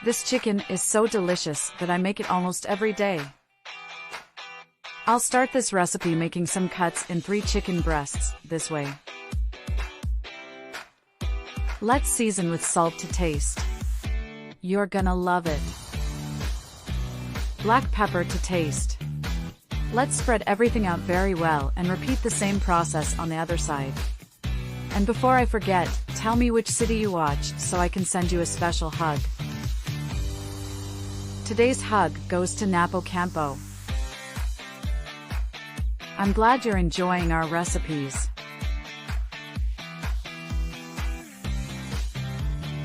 This chicken is so delicious that I make it almost every day. I'll start this recipe making some cuts in 3 chicken breasts, this way. Let's season with salt to taste. You're gonna love it. Black pepper to taste. Let's spread everything out very well and repeat the same process on the other side. And before I forget, tell me which city you watched so I can send you a special hug. Today's hug goes to Napo Campo. I'm glad you're enjoying our recipes.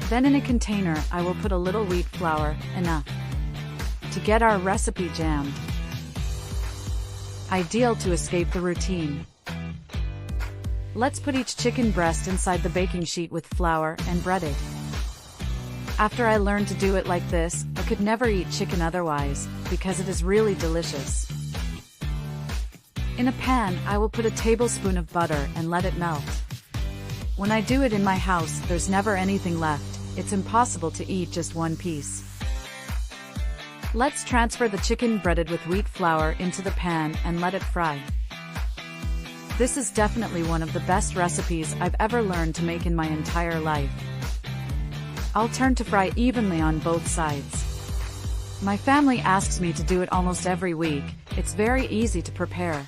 Then in a container I will put a little wheat flour, enough to get our recipe jammed. Ideal to escape the routine. Let's put each chicken breast inside the baking sheet with flour and bread it. After I learned to do it like this, I could never eat chicken otherwise, because it is really delicious. In a pan, I will put a tablespoon of butter and let it melt. When I do it in my house, there's never anything left. It's impossible to eat just one piece. Let's transfer the chicken breaded with wheat flour into the pan and let it fry. This is definitely one of the best recipes I've ever learned to make in my entire life. I'll turn to fry evenly on both sides. My family asks me to do it almost every week. It's very easy to prepare.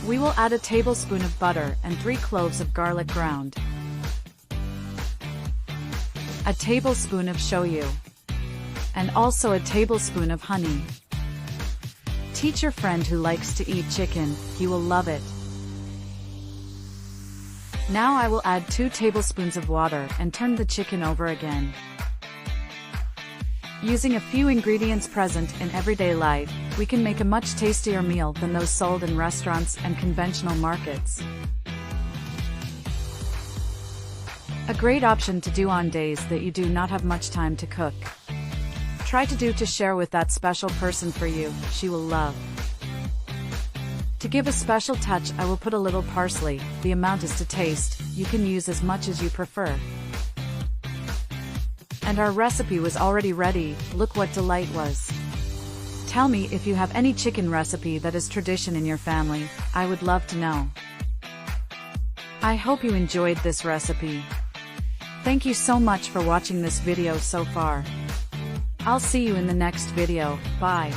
We will add a tablespoon of butter and 3 cloves of garlic ground, a tablespoon of shoyu, and also a tablespoon of honey. Teach your friend who likes to eat chicken, he will love it. Now I will add 2 tablespoons of water and turn the chicken over again. Using a few ingredients present in everyday life, we can make a much tastier meal than those sold in restaurants and conventional markets. A great option to do on days that you do not have much time to cook. Try to share with that special person for you, she will love. To give a special touch, I will put a little parsley. The amount is to taste, you can use as much as you prefer. And our recipe was already ready. Look what delight was. Tell me if you have any chicken recipe that is tradition in your family, I would love to know. I hope you enjoyed this recipe. Thank you so much for watching this video so far. I'll see you in the next video, bye.